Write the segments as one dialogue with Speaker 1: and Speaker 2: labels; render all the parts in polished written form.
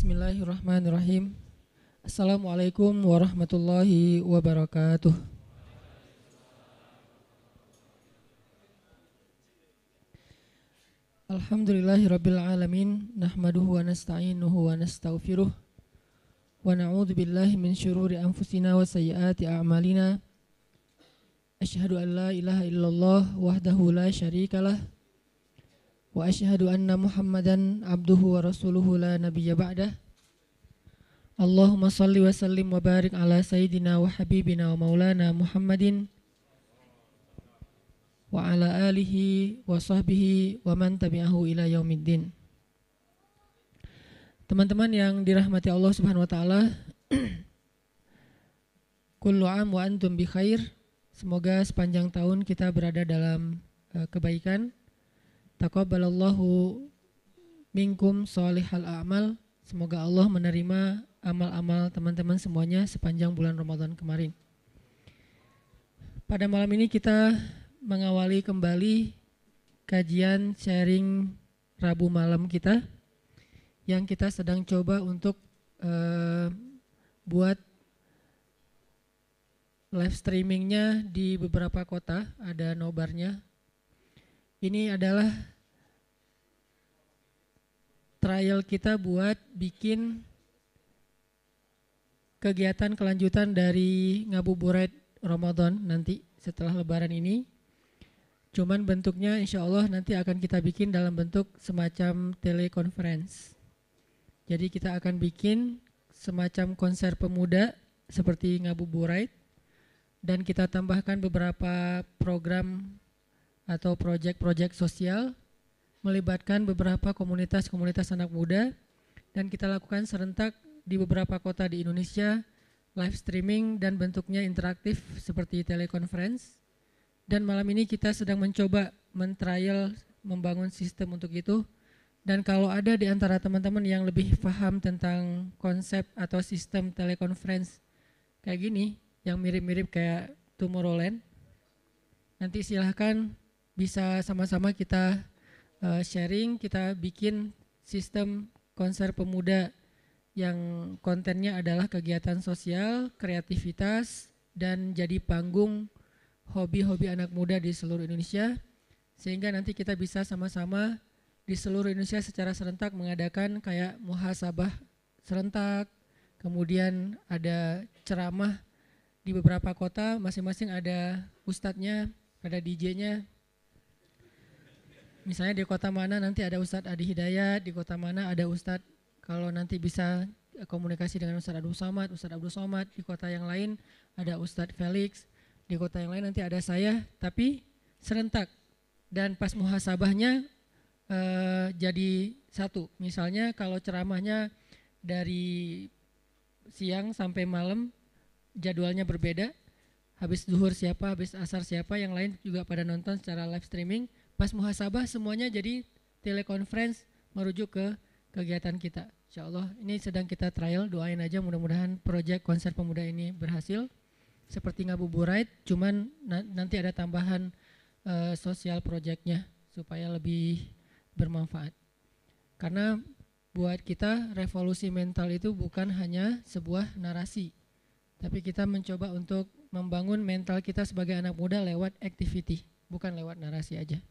Speaker 1: Bismillahirrahmanirrahim. Assalamualaikum warahmatullahi wabarakatuh. Alhamdulillahirabbil alamin, nahmaduhu wa nasta'inuhu wa nastaghfiruh wa na'udzu billahi min syururi anfusina wa sayyiati a'malina. Asyhadu an la ilaha illallah wahdahu la syarikalah wa asyhadu anna Muhammadan abduhu wa rasuluhu la nabiyya ba'dah. Allahumma salli wa sallim wa barik ala sayyidina wa habibina wa maulana Muhammadin wa ala alihi wa sahbihi wa man tabi'ahu ila yaumiddin. Teman-teman yang dirahmati Allah Subhanahu wa taala, kullu am wa antum bi khair. Semoga sepanjang tahun kita berada dalam kebaikan. Taqabbalallahu minkum sholihal a'mal. Semoga Allah menerima amal-amal teman-teman semuanya sepanjang bulan Ramadan kemarin. Pada malam ini kita mengawali kembali kajian sharing Rabu malam kita yang kita sedang coba untuk buat live streamingnya di beberapa kota, ada nobarnya. Ini adalah trial kita buat bikin kegiatan kelanjutan dari ngabuburit Ramadan nanti setelah lebaran ini. Cuman bentuknya insya Allah nanti akan kita bikin dalam bentuk semacam telekonferensi. Jadi kita akan bikin semacam konser pemuda seperti ngabuburit dan kita tambahkan beberapa program atau proyek-proyek sosial melibatkan beberapa komunitas-komunitas anak muda dan kita lakukan serentak di beberapa kota di Indonesia, live streaming dan bentuknya interaktif seperti telekonferensi. Dan malam ini kita sedang mencoba men-trial membangun sistem untuk itu. Dan kalau ada di antara teman-teman yang lebih paham tentang konsep atau sistem telekonferensi kayak gini, yang mirip-mirip kayak Tomorrowland, nanti silahkan bisa sama-sama kita sharing, kita bikin sistem konser pemuda yang kontennya adalah kegiatan sosial, kreativitas, dan jadi panggung hobi-hobi anak muda di seluruh Indonesia. Sehingga nanti kita bisa sama-sama di seluruh Indonesia secara serentak mengadakan kayak muhasabah serentak, kemudian ada ceramah di beberapa kota, masing-masing ada ustadznya, ada DJ-nya. Misalnya di kota mana nanti ada Ustadz Adi Hidayat, di kota mana ada Ustadz, kalau nanti bisa komunikasi dengan Ustadz Abdul Somad, di kota yang lain ada Ustadz Felix, di kota yang lain nanti ada saya, tapi serentak. Dan pas muhasabahnya jadi satu. Misalnya kalau ceramahnya dari siang sampai malam, jadwalnya berbeda, habis zuhur siapa, habis asar siapa, yang lain juga pada nonton secara live streaming. Pas muhasabah semuanya jadi telekonferensi merujuk ke kegiatan kita. Insyaallah ini sedang kita trial, doain aja mudah-mudahan proyek konser pemuda ini berhasil. Seperti ngabuburit, cuman nanti ada tambahan sosial proyeknya supaya lebih bermanfaat. Karena buat kita revolusi mental itu bukan hanya sebuah narasi, tapi kita mencoba untuk membangun mental kita sebagai anak muda lewat activity, bukan lewat narasi aja.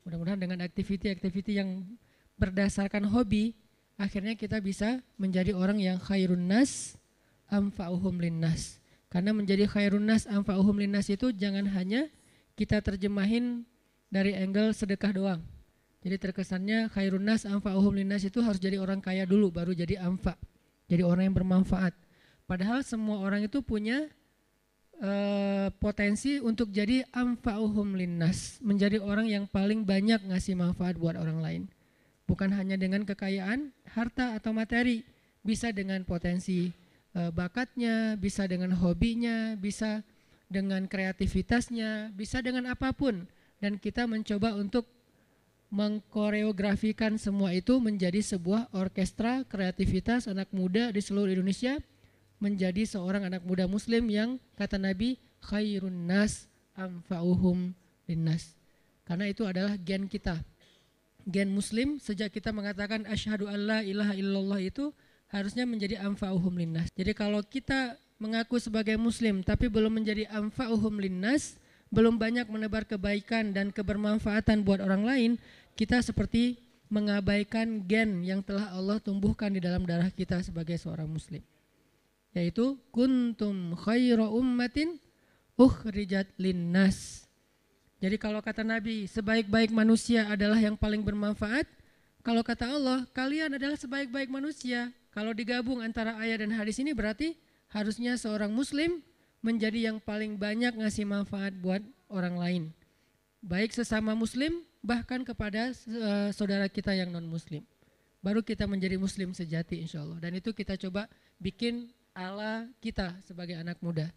Speaker 1: Mudah-mudahan dengan aktiviti-aktiviti yang berdasarkan hobi, akhirnya kita bisa menjadi orang yang khairun nas anfa'uhum linnas. Karena menjadi khairun nas anfa'uhum linnas itu jangan hanya kita terjemahin dari angle sedekah doang. Jadi terkesannya khairun nas anfa'uhum linnas itu harus jadi orang kaya dulu baru jadi anfa, jadi orang yang bermanfaat. Padahal semua orang itu punya potensi untuk jadi anfa'uhum linnas, menjadi orang yang paling banyak ngasih manfaat buat orang lain. Bukan hanya dengan kekayaan, harta atau materi, bisa dengan potensi bakatnya, bisa dengan hobinya, bisa dengan kreativitasnya, bisa dengan apapun. Dan kita mencoba untuk mengkoreografikan semua itu menjadi sebuah orkestra kreativitas anak muda di seluruh Indonesia, menjadi seorang anak muda muslim yang kata Nabi khairun nas anfa'uhum linnas. Karena itu adalah gen kita. Gen muslim sejak kita mengatakan asyhadu alla ilaha illallah itu harusnya menjadi anfa'uhum linnas. Jadi kalau kita mengaku sebagai muslim tapi belum menjadi anfa'uhum linnas, belum banyak menebar kebaikan dan kebermanfaatan buat orang lain, kita seperti mengabaikan gen yang telah Allah tumbuhkan di dalam darah kita sebagai seorang muslim. Yaitu kuntum khaira ummatin ukhrijat linnas. Jadi kalau kata Nabi, sebaik-baik manusia adalah yang paling bermanfaat. Kalau kata Allah, kalian adalah sebaik-baik manusia. Kalau digabung antara ayat dan hadis ini berarti harusnya seorang muslim menjadi yang paling banyak ngasih manfaat buat orang lain. Baik sesama muslim, bahkan kepada saudara kita yang non muslim. Baru kita menjadi muslim sejati insya Allah. Dan itu kita coba bikin ala kita sebagai anak muda.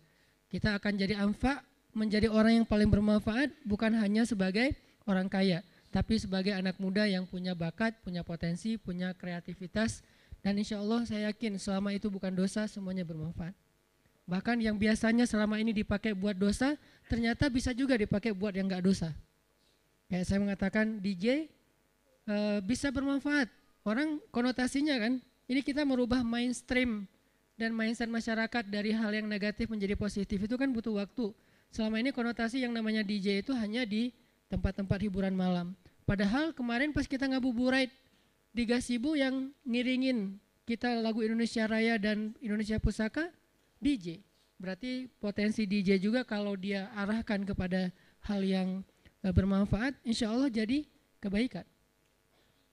Speaker 1: Kita akan jadi anfa, menjadi orang yang paling bermanfaat, bukan hanya sebagai orang kaya, tapi sebagai anak muda yang punya bakat, punya potensi, punya kreativitas. Dan insya Allah saya yakin selama itu bukan dosa, semuanya bermanfaat. Bahkan yang biasanya selama ini dipakai buat dosa, ternyata bisa juga dipakai buat yang gak dosa. Kayak saya mengatakan DJ bisa bermanfaat. Orang konotasinya kan, ini kita merubah mainstream dan mindset masyarakat dari hal yang negatif menjadi positif itu kan butuh waktu. Selama ini konotasi yang namanya DJ itu hanya di tempat-tempat hiburan malam. Padahal kemarin pas kita ngabuburit di Gasibu yang ngiringin kita lagu Indonesia Raya dan Indonesia Pusaka, DJ. Berarti potensi DJ juga kalau dia arahkan kepada hal yang bermanfaat, insya Allah jadi kebaikan.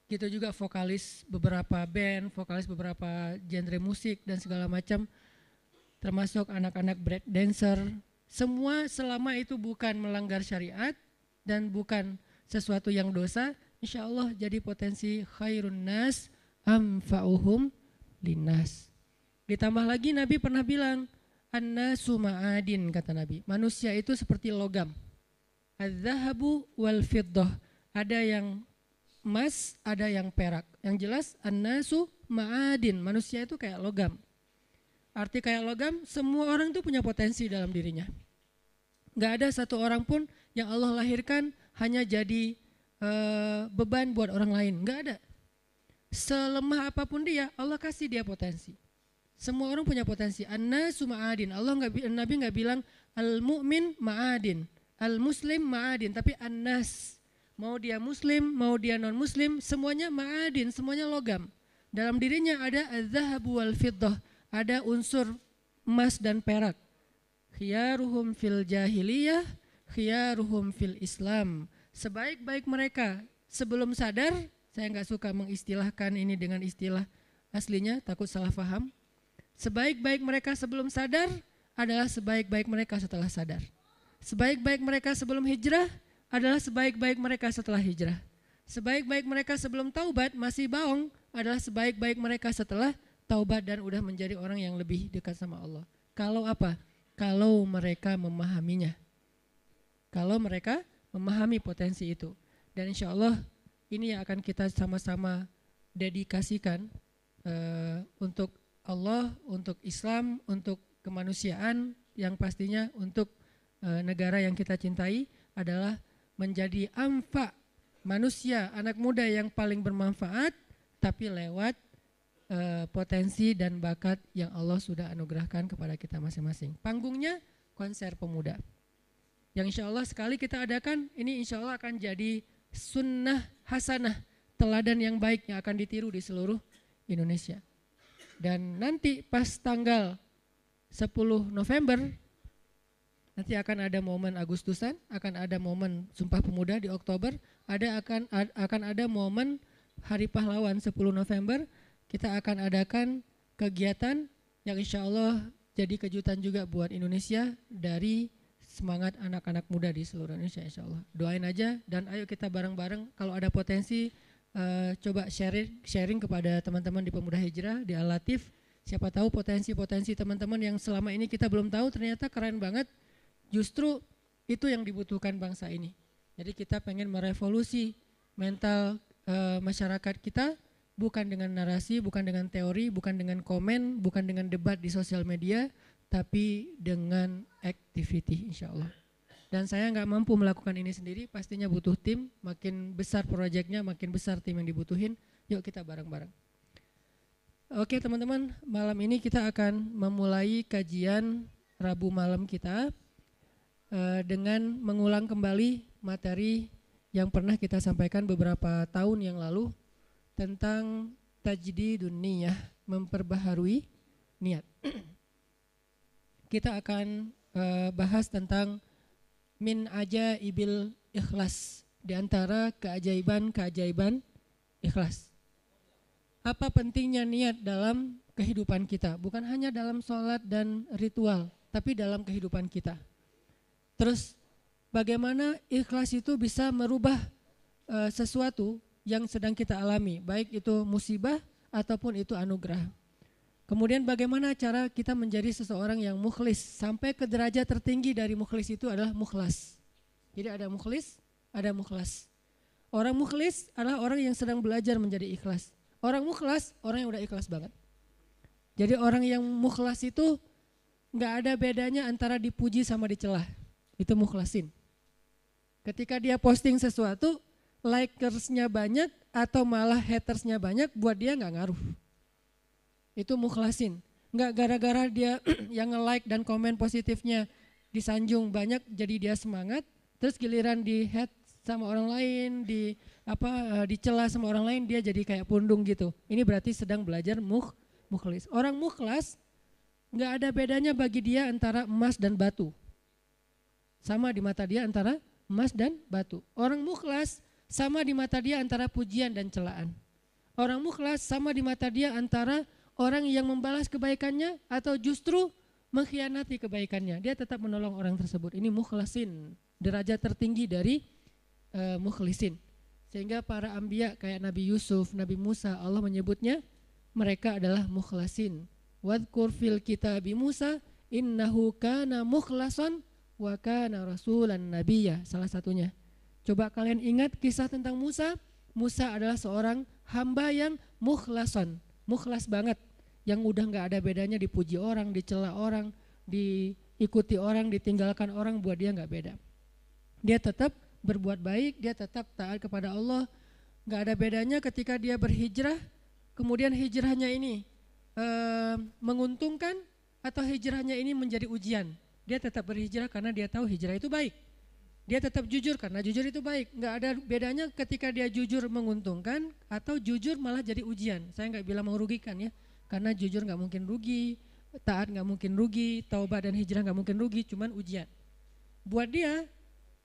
Speaker 1: Gitu juga vokalis beberapa band, vokalis beberapa genre musik dan segala macam, termasuk anak-anak break dancer. Semua selama itu bukan melanggar syariat dan bukan sesuatu yang dosa, insya Allah jadi potensi khairun nas amfa'uhum linnas. Ditambah lagi Nabi pernah bilang, an-nasu ma'adin, kata Nabi. Manusia itu seperti logam. Az-zahabu wal fiddah. Ada yang emas, ada yang perak. Yang jelas an-nasu ma'adin. Manusia itu kayak logam. Arti kayak logam, semua orang itu punya potensi dalam dirinya. Gak ada satu orang pun yang Allah lahirkan hanya jadi beban buat orang lain. Gak ada. Selemah apapun dia, Allah kasih dia potensi. Semua orang punya potensi. An-nasu ma'adin. Nabi gak bilang al-mu'min ma'adin, al-muslim ma'adin, tapi an-nas. Mau dia muslim, mau dia non-muslim, semuanya ma'adin, semuanya logam. Dalam dirinya ada az-zahabu wal fiddah. Ada unsur emas dan perak. Khiyaruhum fil jahiliyah, khiyaruhum fil Islam. Sebaik-baik mereka sebelum sadar, saya enggak suka mengistilahkan ini dengan istilah aslinya, takut salah paham. Sebaik-baik mereka sebelum sadar adalah sebaik-baik mereka setelah sadar. Sebaik-baik mereka sebelum hijrah adalah sebaik-baik mereka setelah hijrah. Sebaik-baik mereka sebelum taubat masih baong adalah sebaik-baik mereka setelah taubat dan udah menjadi orang yang lebih dekat sama Allah. Kalau apa? Kalau mereka memahaminya. Kalau mereka memahami potensi itu. Dan insya Allah ini yang akan kita sama-sama dedikasikan untuk Allah, untuk Islam, untuk kemanusiaan, yang pastinya untuk negara yang kita cintai adalah menjadi anfa, manusia, anak muda yang paling bermanfaat, tapi lewat potensi dan bakat yang Allah sudah anugerahkan kepada kita masing-masing. Panggungnya konser pemuda. Yang insya Allah sekali kita adakan, ini insya Allah akan jadi sunnah hasanah, teladan yang baik yang akan ditiru di seluruh Indonesia. Dan nanti pas tanggal 10 November, nanti akan ada momen Agustusan, akan ada momen Sumpah Pemuda di Oktober, akan ada momen Hari Pahlawan 10 November. Kita akan adakan kegiatan yang insya Allah jadi kejutan juga buat Indonesia dari semangat anak-anak muda di seluruh Indonesia insya Allah. Doain aja dan ayo kita bareng-bareng kalau ada potensi coba sharing kepada teman-teman di Pemuda Hijrah, di Al-Latif. Siapa tahu potensi-potensi teman-teman yang selama ini kita belum tahu ternyata keren banget. Justru itu yang dibutuhkan bangsa ini. Jadi kita pengen merevolusi mental masyarakat kita. Bukan dengan narasi, bukan dengan teori, bukan dengan komen, bukan dengan debat di sosial media, tapi dengan activity insya Allah. Dan saya nggak mampu melakukan ini sendiri, pastinya butuh tim, makin besar proyeknya, makin besar tim yang dibutuhin, yuk kita bareng-bareng. Oke teman-teman, malam ini kita akan memulai kajian Rabu malam kita dengan mengulang kembali materi yang pernah kita sampaikan beberapa tahun yang lalu tentang tajdidun niyah, memperbaharui niat. Kita akan bahas tentang min ajaibil ikhlas, di antara keajaiban-keajaiban ikhlas. Apa pentingnya niat dalam kehidupan kita, bukan hanya dalam sholat dan ritual, tapi dalam kehidupan kita. Terus bagaimana ikhlas itu bisa merubah sesuatu yang sedang kita alami, baik itu musibah ataupun itu anugerah. Kemudian bagaimana cara kita menjadi seseorang yang mukhlis, sampai ke derajat tertinggi dari mukhlis itu adalah mukhlas. Jadi ada mukhlis, ada mukhlas. Orang mukhlis adalah orang yang sedang belajar menjadi ikhlas. Orang mukhlas, orang yang udah ikhlas banget. Jadi orang yang mukhlas itu gak ada bedanya antara dipuji sama dicela. Itu mukhlasin. Ketika dia posting sesuatu, likersnya banyak atau malah hatersnya banyak, buat dia gak ngaruh. Itu mukhlasin. Gak gara-gara dia yang nge-like dan komen positifnya disanjung banyak, jadi dia semangat. Terus giliran di hate sama orang lain, dicela sama orang lain, dia jadi kayak pundung gitu. Ini berarti sedang belajar mukhlis. Orang mukhlas nggak ada bedanya bagi dia antara emas dan batu. Sama di mata dia antara emas dan batu. Orang mukhlas sama di mata dia antara pujian dan celaan. Orang mukhlas sama di mata dia antara orang yang membalas kebaikannya atau justru mengkhianati kebaikannya. Dia tetap menolong orang tersebut. Ini mukhlasin, derajat tertinggi dari mukhlisin. Sehingga para anbiya kayak Nabi Yusuf, Nabi Musa, Allah menyebutnya mereka adalah mukhlasin. Wadhkur fil kitabi Musa innahu kana mukhlasan wa kana rasulan nabiyya, salah satunya. Coba kalian ingat kisah tentang Musa. Musa adalah seorang hamba yang mukhlasan, mukhlas banget, yang udah gak ada bedanya dipuji orang, dicela orang, diikuti orang, ditinggalkan orang, buat dia gak beda. Dia tetap berbuat baik, dia tetap taat kepada Allah. Gak ada bedanya ketika dia berhijrah, kemudian hijrahnya ini menguntungkan atau hijrahnya ini menjadi ujian. Dia tetap berhijrah karena dia tahu hijrah itu baik. Dia tetap jujur karena jujur itu baik. Gak ada bedanya ketika dia jujur menguntungkan atau jujur malah jadi ujian. Saya gak bilang merugikan ya, karena jujur gak mungkin rugi, taat gak mungkin rugi, taubat dan hijrah gak mungkin rugi, cuman ujian. Buat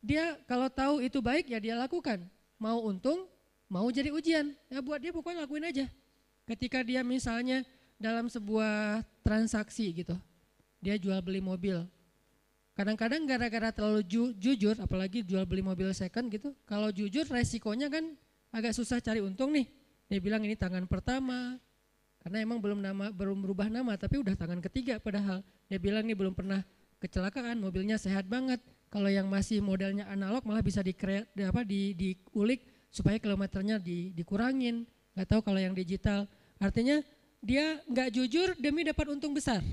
Speaker 1: dia kalau tahu itu baik ya dia lakukan. Mau untung, mau jadi ujian, ya buat dia pokoknya lakuin aja. Ketika dia misalnya dalam sebuah transaksi gitu, dia jual beli mobil. Kadang-kadang gara-gara terlalu jujur, apalagi jual beli mobil second gitu, kalau jujur resikonya kan agak susah cari untung nih. Dia bilang ini tangan pertama, karena emang belum berubah nama, tapi udah tangan ketiga padahal. Dia bilang ini belum pernah kecelakaan, mobilnya sehat banget. Kalau yang masih modelnya analog malah bisa diulik supaya kilometernya dikurangin. Gak tahu kalau yang digital. Artinya dia gak jujur demi dapat untung besar.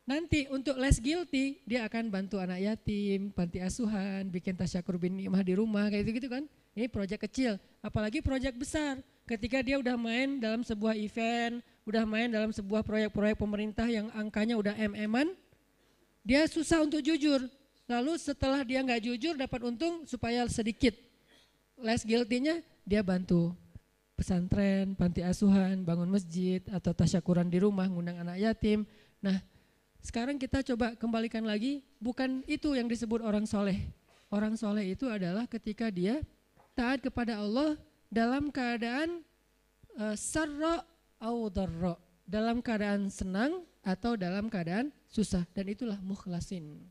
Speaker 1: Nanti untuk less guilty dia akan bantu anak yatim, panti asuhan, bikin tasyakur bin ni'mah di rumah kayak gitu kan. Ini proyek kecil, apalagi proyek besar. Ketika dia udah main dalam sebuah event, udah main dalam sebuah proyek-proyek pemerintah yang angkanya udah MM-an, dia susah untuk jujur. Lalu setelah dia gak jujur dapat untung supaya sedikit less guilty-nya, dia bantu pesantren, panti asuhan, bangun masjid atau tasyakuran di rumah, ngundang anak yatim. Nah sekarang kita coba kembalikan lagi, bukan itu yang disebut orang soleh. Orang soleh itu adalah ketika dia taat kepada Allah dalam keadaan sarra au darra, dalam keadaan senang atau dalam keadaan susah, dan itulah mukhlasin.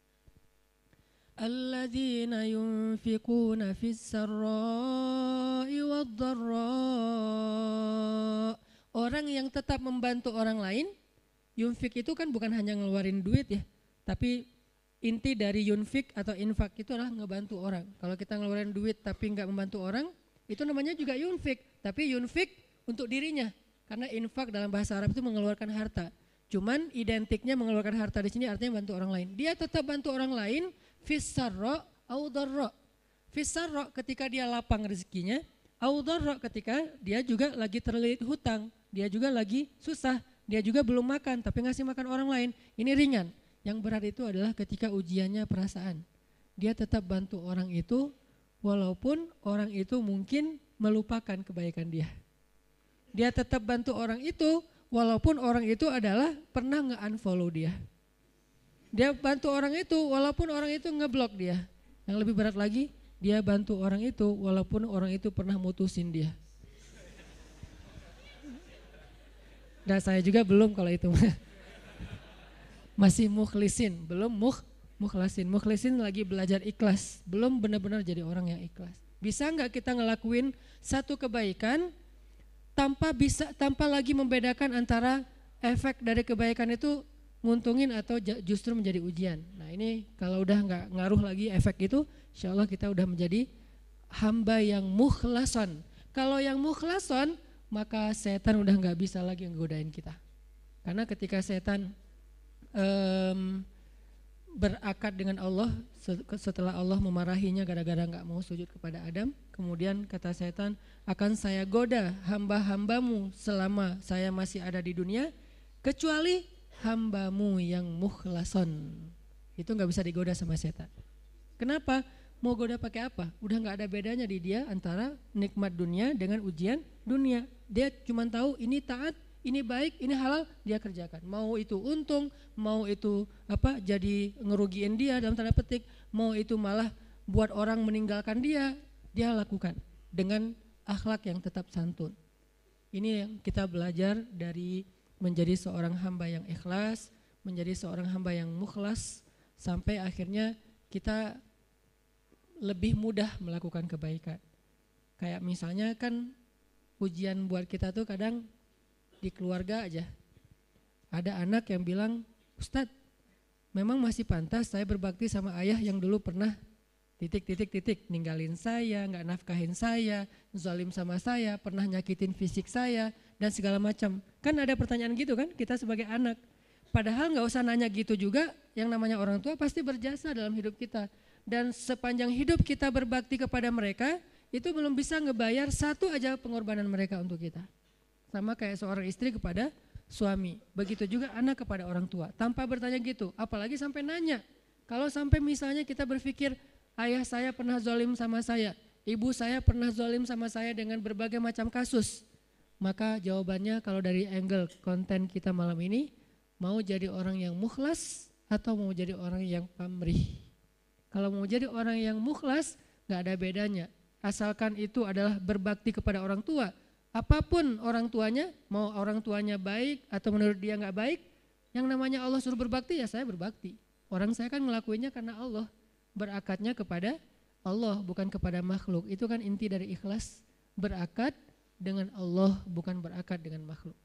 Speaker 1: Alladzina yunfikuna fis sarra'i wad dharra. Orang yang tetap membantu orang lain. Yunfik itu kan bukan hanya ngeluarin duit ya, tapi inti dari yunfik atau infak itu adalah ngebantu orang. Kalau kita ngeluarin duit tapi nggak membantu orang, itu namanya juga yunfik, tapi yunfik untuk dirinya. Karena infak dalam bahasa Arab itu mengeluarkan harta. Cuman identiknya mengeluarkan harta di sini artinya bantu orang lain. Dia tetap bantu orang lain, fis-sarra au dharra. Fis-sarra ketika dia lapang rezekinya, au dharra ketika dia juga lagi terlilit hutang. dia juga lagi susah, dia juga belum makan tapi ngasih makan orang lain, ini ringan. Yang berat itu adalah ketika ujiannya perasaan. Dia tetap bantu orang itu walaupun orang itu mungkin melupakan kebaikan dia. Dia tetap bantu orang itu walaupun orang itu adalah pernah nge-unfollow dia. Dia bantu orang itu walaupun orang itu ngeblok dia. Yang lebih berat lagi, dia bantu orang itu walaupun orang itu pernah mutusin dia. Dan saya juga belum kalau itu. Masih mukhlisin, belum mukhlasin. Mukhlisin lagi belajar ikhlas, belum benar-benar jadi orang yang ikhlas. Bisa enggak kita ngelakuin satu kebaikan tanpa lagi membedakan antara efek dari kebaikan itu nguntungin atau justru menjadi ujian. Nah ini kalau udah enggak ngaruh lagi efek itu, insya Allah kita udah menjadi hamba yang mukhlason. Kalau yang mukhlason, maka setan udah enggak bisa lagi nggodain kita. Karena ketika setan berakad dengan Allah setelah Allah memarahinya gara-gara gak mau sujud kepada Adam, kemudian kata setan, akan saya goda hamba-hambamu selama saya masih ada di dunia kecuali hambamu yang mukhlason. Itu gak bisa digoda sama setan. Kenapa? Mau goda pakai apa? Udah gak ada bedanya di dia antara nikmat dunia dengan ujian dunia. Dia cuma tahu ini taat, ini baik, ini halal, dia kerjakan. Mau itu untung, mau itu jadi ngerugiin dia dalam tanda petik, mau itu malah buat orang meninggalkan dia lakukan dengan akhlak yang tetap santun. Ini yang kita belajar dari menjadi seorang hamba yang ikhlas, menjadi seorang hamba yang mukhlas, sampai akhirnya kita lebih mudah melakukan kebaikan. Kayak misalnya kan ujian buat kita tuh kadang di keluarga aja. Ada anak yang bilang, Ustadz, memang masih pantas saya berbakti sama ayah yang dulu pernah ... ninggalin saya, gak nafkahin saya, zalim sama saya, pernah nyakitin fisik saya, dan segala macam. Kan ada pertanyaan gitu kan kita sebagai anak. Padahal gak usah nanya gitu juga, yang namanya orang tua pasti berjasa dalam hidup kita. Dan sepanjang hidup kita berbakti kepada mereka, itu belum bisa ngebayar satu aja pengorbanan mereka untuk kita. Sama kayak seorang istri kepada suami, begitu juga anak kepada orang tua, tanpa bertanya gitu, apalagi sampai nanya. Kalau sampai misalnya kita berpikir, ayah saya pernah zalim sama saya, ibu saya pernah zalim sama saya dengan berbagai macam kasus, maka jawabannya kalau dari angle konten kita malam ini, mau jadi orang yang mukhlas atau mau jadi orang yang pamrih. Kalau mau jadi orang yang mukhlas, gak ada bedanya, asalkan itu adalah berbakti kepada orang tua. Apapun orang tuanya, mau orang tuanya baik atau menurut dia gak baik, yang namanya Allah suruh berbakti ya saya berbakti. Orang saya kan ngelakuinnya karena Allah, berakadnya kepada Allah bukan kepada makhluk. Itu kan inti dari ikhlas, berakad dengan Allah bukan berakad dengan makhluk.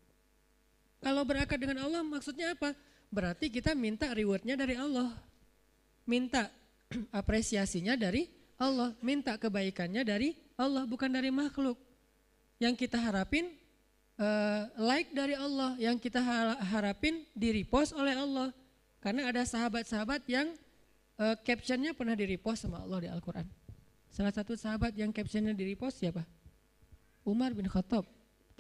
Speaker 1: Kalau berakad dengan Allah maksudnya apa? Berarti kita minta rewardnya dari Allah, minta apresiasinya dari Allah, minta kebaikannya dari Allah bukan dari makhluk. Yang kita harapin like dari Allah, yang kita harapin di-repost oleh Allah. Karena ada sahabat-sahabat yang captionnya pernah di-repost sama Allah di Al-Quran. Salah satu sahabat yang captionnya di-repost siapa? Umar bin Khattab,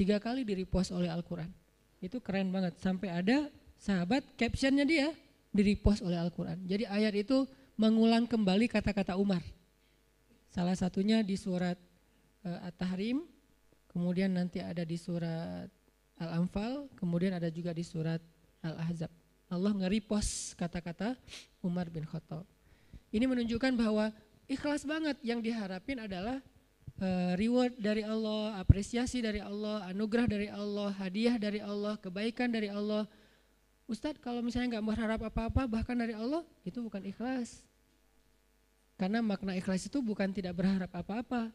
Speaker 1: 3 kali di-repost oleh Al-Quran. Itu keren banget, sampai ada sahabat captionnya dia di-repost oleh Al-Quran. Jadi ayat itu mengulang kembali kata-kata Umar. Salah satunya di surat At-Tahrim, kemudian nanti ada di surat Al-Anfal, kemudian ada juga di surat Al-Ahzab. Allah nge-repost kata-kata Umar bin Khattab. Ini menunjukkan bahwa ikhlas banget, yang diharapin adalah reward dari Allah, apresiasi dari Allah, anugerah dari Allah, hadiah dari Allah, kebaikan dari Allah. Ustadz, kalau misalnya gak berharap apa-apa bahkan dari Allah, itu bukan ikhlas. Karena makna ikhlas itu bukan tidak berharap apa-apa.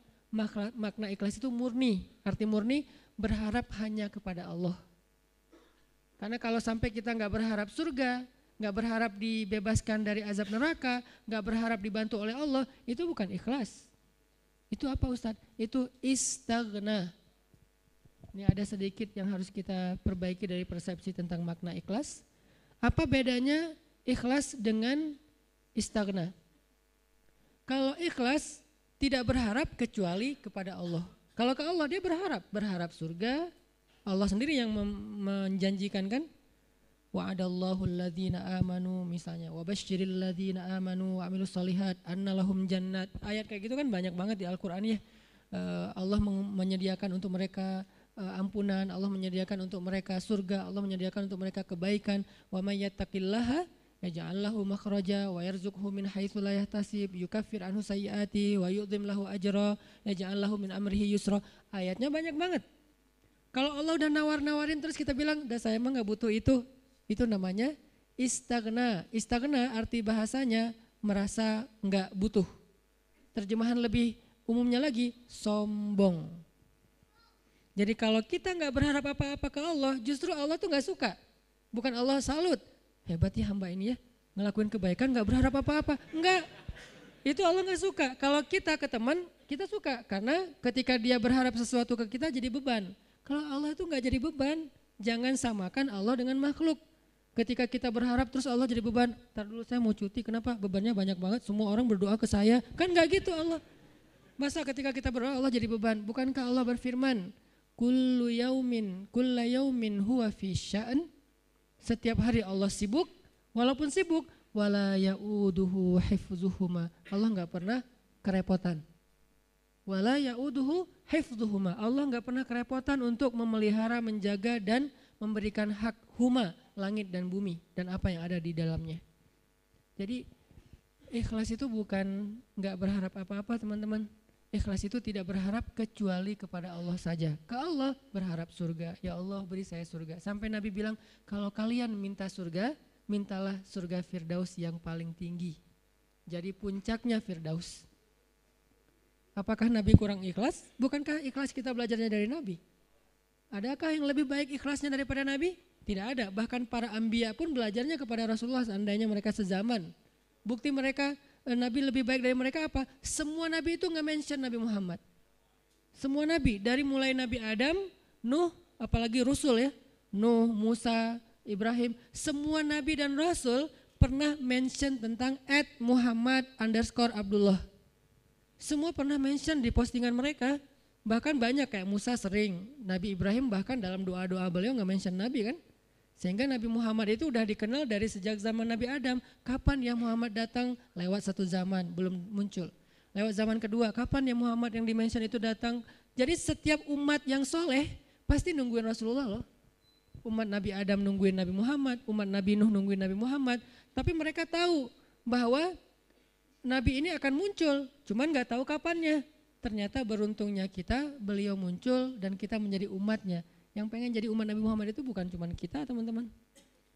Speaker 1: Makna ikhlas itu murni, arti murni berharap hanya kepada Allah. Karena kalau sampai kita gak berharap surga, gak berharap dibebaskan dari azab neraka, gak berharap dibantu oleh Allah, itu bukan ikhlas. Itu apa Ustadz? Itu istaghna. Ini ada sedikit yang harus kita perbaiki dari persepsi tentang makna ikhlas. Apa bedanya ikhlas dengan istaghna? Kalau ikhlas tidak berharap kecuali kepada Allah. Kalau ke Allah dia berharap surga, Allah sendiri yang menjanjikan kan, wa'adallahu alladhina amanu misalnya, wa basyiril ladzina amanu wa amilus solihat anna lahum jannat. Ayat kayak gitu kan banyak banget di Al-Qur'an ya. Allah menyediakan untuk mereka ampunan, Allah menyediakan untuk mereka surga, Allah menyediakan untuk mereka kebaikan. Wa may yattaqillaha yaj'al lahu makhraja wa yarzuqhu min haitsu la yahtasib, yukaffir anhu sayyiati wa yu'dhim lahu ajra, yaj'al lahu min amrihi yusra. Ayatnya banyak banget. Kalau Allah udah nawar-nawarin terus kita bilang, "Dah saya mah enggak butuh itu namanya istagna. Istagna arti bahasanya merasa enggak butuh. Terjemahan lebih umumnya lagi, sombong. Jadi kalau kita enggak berharap apa-apa ke Allah, justru Allah tuh enggak suka. Bukan Allah salut, hebat ya hamba ini ya, ngelakuin kebaikan enggak berharap apa-apa. Enggak, itu Allah enggak suka. Kalau kita ke teman, kita suka. Karena ketika dia berharap sesuatu ke kita jadi beban. Kalau Allah itu enggak jadi beban, jangan samakan Allah dengan makhluk. Ketika kita berharap terus Allah jadi beban. Ntar dulu saya mau cuti, kenapa? Bebannya banyak banget, semua orang berdoa ke saya. Kan gak gitu Allah. Masa ketika kita berdoa Allah jadi beban? Bukankah Allah berfirman, kullu kulla yaumin huwa fi sya'an. Setiap hari Allah sibuk, walaupun sibuk, wala ya'uduhu hifzuhuma. Allah gak pernah kerepotan. Wala ya'uduhu hifzuhuma. Allah gak pernah kerepotan untuk memelihara, menjaga dan memberikan hak huma, langit dan bumi dan apa yang ada di dalamnya. Jadi ikhlas itu bukan enggak berharap apa-apa teman-teman. Ikhlas itu tidak berharap kecuali kepada Allah saja. Ke Allah berharap surga. Ya Allah beri saya surga. Sampai Nabi bilang kalau kalian minta surga, mintalah surga Firdaus yang paling tinggi. Jadi puncaknya Firdaus. Apakah Nabi kurang ikhlas? Bukankah ikhlas kita belajarnya dari Nabi? Adakah yang lebih baik ikhlasnya daripada Nabi? Tidak ada. Bahkan para anbiya pun belajarnya kepada Rasulullah seandainya mereka sezaman. Bukti mereka Nabi lebih baik dari mereka apa? Semua Nabi itu nggak mention Nabi Muhammad. Semua Nabi dari mulai Nabi Adam, Nuh, apalagi Rasul ya, Nuh, Musa, Ibrahim, semua Nabi dan Rasul pernah mention tentang @Muhammad_Abdullah. Semua pernah mention di postingan mereka. Bahkan banyak kayak Musa sering, Nabi Ibrahim bahkan dalam doa-doa beliau nggak mention Nabi kan. Sehingga Nabi Muhammad itu udah dikenal dari sejak zaman Nabi Adam. Kapan ya Muhammad datang? Lewat satu zaman, belum muncul. Lewat zaman kedua, kapan ya Muhammad yang dimention itu datang? Jadi setiap umat yang soleh pasti nungguin Rasulullah loh. Umat Nabi Adam nungguin Nabi Muhammad, umat Nabi Nuh nungguin Nabi Muhammad. Tapi mereka tahu bahwa Nabi ini akan muncul, cuman gak tahu kapannya. Ternyata beruntungnya kita, beliau muncul dan kita menjadi umatnya. Yang pengen jadi umat Nabi Muhammad itu bukan cuma kita teman-teman.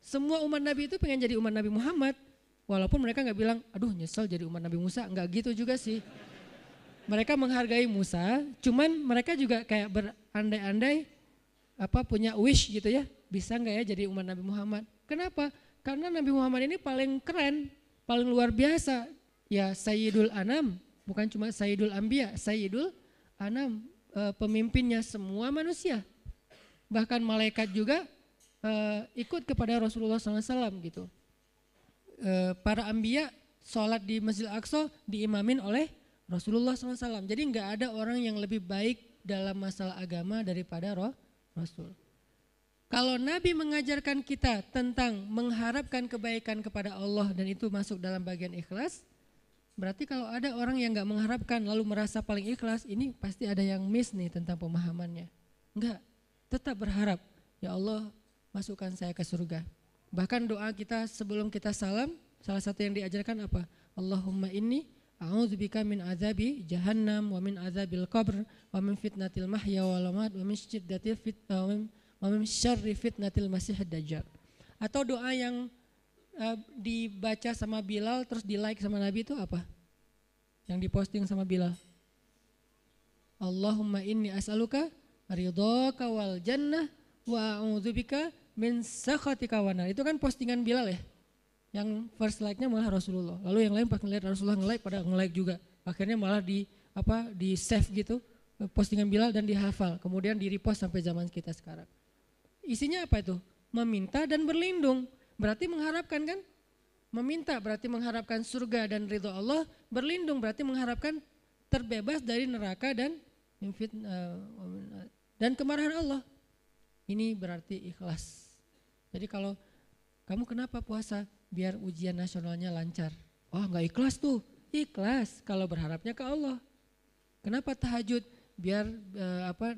Speaker 1: Semua umat Nabi itu pengen jadi umat Nabi Muhammad. Walaupun mereka gak bilang, aduh nyesel jadi umat Nabi Musa, gak gitu juga sih. Mereka menghargai Musa, cuman mereka juga kayak berandai-andai punya wish gitu ya. Bisa gak ya jadi umat Nabi Muhammad? Kenapa? Karena Nabi Muhammad ini paling keren, paling luar biasa. Ya Sayyidul Anam. Bukan cuma Sayyidul Anbiya, Sayyidul Anam, pemimpinnya semua manusia. Bahkan malaikat juga ikut kepada Rasulullah SAW gitu. Para Anbiya sholat di Masjid Al-Aqsa diimamin oleh Rasulullah SAW. Jadi nggak ada orang yang lebih baik dalam masalah agama daripada Rasul. Kalau Nabi mengajarkan kita tentang mengharapkan kebaikan kepada Allah dan itu masuk dalam bagian ikhlas, berarti kalau ada orang yang gak mengharapkan lalu merasa paling ikhlas, ini pasti ada yang miss nih tentang pemahamannya. Enggak, tetap berharap, ya Allah masukkan saya ke surga. Bahkan doa kita sebelum kita salam, salah satu yang diajarkan apa? Allahumma inni a'udzubika min azabi jahannam wa min azabil qabr wa min fitnatil mahya wal mamat wa min syiddatil wa min syarri fitnatil masiihid dajjal. Atau doa yang dibaca sama Bilal terus di like sama Nabi itu apa? Yang diposting sama Bilal. Allahumma inni as'aluka ridhaka wal jannah wa a'udzubika min sakhatika wan nar. Itu kan postingan Bilal ya. Yang first like-nya malah Rasulullah. Lalu yang lain pas ngeliat Rasulullah nge-like pada nge-like juga. Akhirnya malah di save gitu postingan Bilal dan dihafal. Kemudian di-repost sampai zaman kita sekarang. Isinya apa itu? Meminta dan berlindung. Berarti mengharapkan kan? Meminta berarti mengharapkan surga dan ridho Allah. Berlindung berarti mengharapkan terbebas dari neraka dan kemarahan Allah. Ini berarti ikhlas. Jadi kalau kamu kenapa puasa? Biar ujian nasionalnya lancar. Oh nggak ikhlas tuh. Ikhlas kalau berharapnya ke Allah. Kenapa tahajud? Biar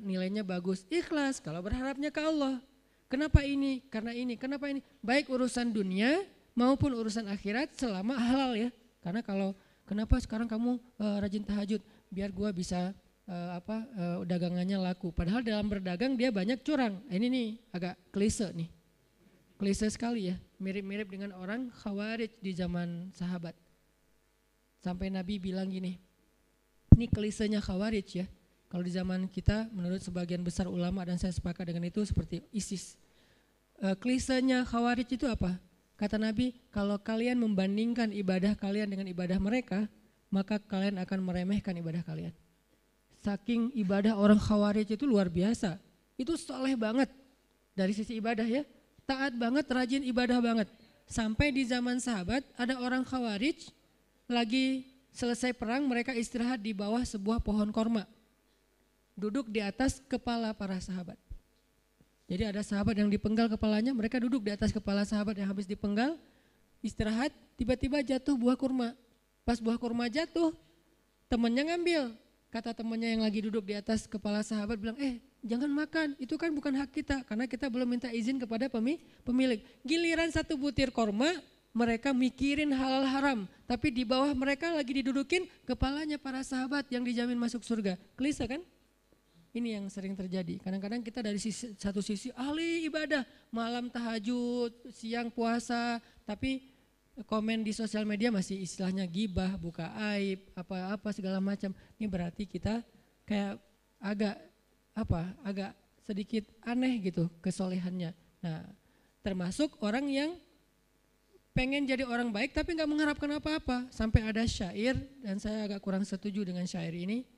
Speaker 1: nilainya bagus. Ikhlas kalau berharapnya ke Allah. Kenapa ini? Karena ini. Kenapa ini? Baik urusan dunia maupun urusan akhirat selama halal ya. Karena kalau kenapa sekarang kamu rajin tahajud? Biar gua bisa dagangannya laku. Padahal dalam berdagang dia banyak curang. Ini nih agak klise nih. Klise sekali ya. Mirip-mirip dengan orang Khawarij di zaman sahabat. Sampai Nabi bilang gini, ini klisenya Khawarij ya. Kalau di zaman kita menurut sebagian besar ulama dan saya sepakat dengan itu seperti ISIS. Klisenya Khawarij itu apa? Kata Nabi, kalau kalian membandingkan ibadah kalian dengan ibadah mereka, maka kalian akan meremehkan ibadah kalian. Saking ibadah orang Khawarij itu luar biasa. Itu soleh banget dari sisi ibadah ya. Taat banget, rajin ibadah banget. Sampai di zaman sahabat ada orang Khawarij lagi selesai perang, mereka istirahat di bawah sebuah pohon korma. Duduk di atas kepala para sahabat. Jadi ada sahabat yang dipenggal kepalanya, mereka duduk di atas kepala sahabat yang habis dipenggal, istirahat, tiba-tiba jatuh buah kurma. Pas buah kurma jatuh, temannya ngambil. Kata temannya yang lagi duduk di atas kepala sahabat bilang, jangan makan, itu kan bukan hak kita karena kita belum minta izin kepada pemilik. Giliran satu butir korma, mereka mikirin halal haram, tapi di bawah mereka lagi didudukin kepalanya para sahabat yang dijamin masuk surga. Klise kan? Ini yang sering terjadi. Kadang-kadang kita dari satu sisi ahli ibadah, malam tahajud, siang puasa, tapi komen di sosial media masih istilahnya gibah, buka aib, apa-apa segala macam. Ini berarti kita kayak agak sedikit aneh gitu kesolehannya. Nah, termasuk orang yang pengen jadi orang baik tapi nggak mengharapkan apa-apa. Sampai ada syair dan saya agak kurang setuju dengan syair ini.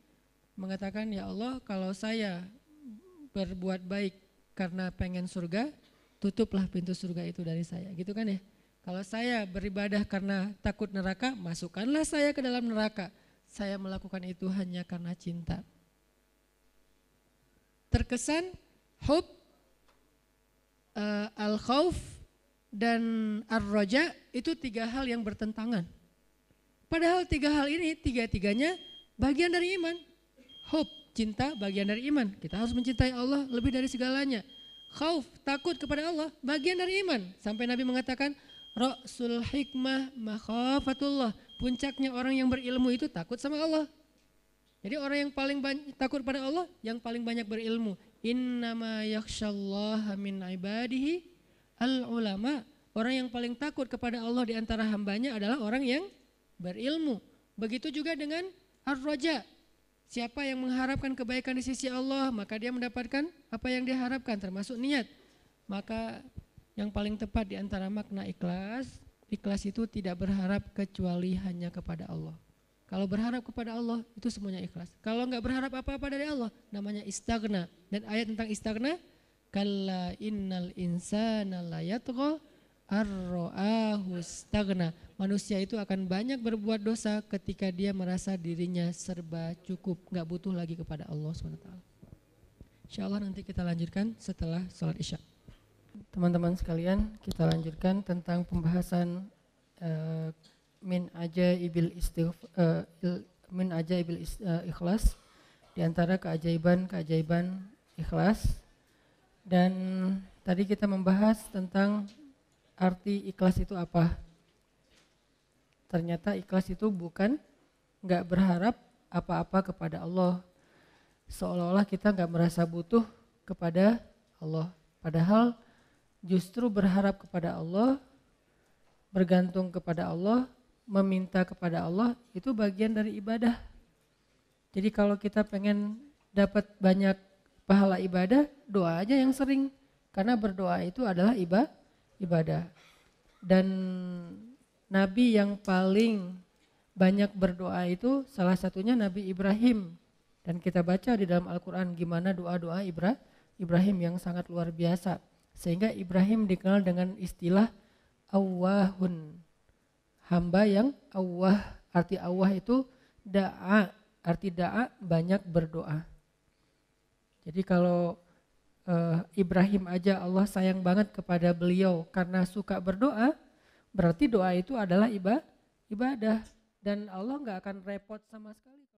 Speaker 1: Mengatakan, ya Allah kalau saya berbuat baik karena pengen surga, tutuplah pintu surga itu dari saya. Gitu kan ya. Kalau saya beribadah karena takut neraka, masukkanlah saya ke dalam neraka. Saya melakukan itu hanya karena cinta. Terkesan hub, al-khauf, dan ar-roja itu tiga hal yang bertentangan. Padahal tiga hal ini tiga-tiganya bagian dari iman. Hub, cinta, bagian dari iman. Kita harus mencintai Allah lebih dari segalanya. Khauf, takut kepada Allah, bagian dari iman. Sampai Nabi mengatakan, Ra'sul hikmah makhafatullah. Puncaknya orang yang berilmu itu takut sama Allah. Jadi orang yang paling takut pada Allah, yang paling banyak berilmu. Innama yakhsyallaha min ibadihi al-ulama. Orang yang paling takut kepada Allah di antara hambanya adalah orang yang berilmu. Begitu juga dengan ar-roja. Siapa yang mengharapkan kebaikan di sisi Allah, maka dia mendapatkan apa yang dia harapkan, termasuk niat. Maka yang paling tepat di antara makna ikhlas, ikhlas itu tidak berharap kecuali hanya kepada Allah. Kalau berharap kepada Allah, itu semuanya ikhlas. Kalau enggak berharap apa-apa dari Allah, namanya istaghna. Dan ayat tentang istaghna, kalla innal insana la yatgha ar-ra'ahu istaghna. Manusia itu akan banyak berbuat dosa ketika dia merasa dirinya serba cukup, enggak butuh lagi kepada Allah SWT. Insyaallah nanti kita lanjutkan setelah sholat isya. Teman-teman sekalian, kita lanjutkan tentang pembahasan min ajaibil ikhlas, di antara keajaiban ikhlas. Dan tadi kita membahas tentang arti ikhlas itu apa. Ternyata ikhlas itu bukan enggak berharap apa-apa kepada Allah. Seolah-olah kita enggak merasa butuh kepada Allah. Padahal justru berharap kepada Allah, bergantung kepada Allah, meminta kepada Allah, itu bagian dari ibadah. Jadi kalau kita pengen dapat banyak pahala ibadah, doa aja yang sering. Karena berdoa itu adalah ibadah. Dan Nabi yang paling banyak berdoa itu salah satunya Nabi Ibrahim. Dan kita baca di dalam Al-Quran gimana doa-doa Ibrahim yang sangat luar biasa. Sehingga Ibrahim dikenal dengan istilah awwahun. Hamba yang awwah, arti awwah itu da'a, arti da'a banyak berdoa. Jadi kalau Ibrahim aja Allah sayang banget kepada beliau karena suka berdoa, berarti doa itu adalah ibadah dan Allah nggak akan repot sama sekali.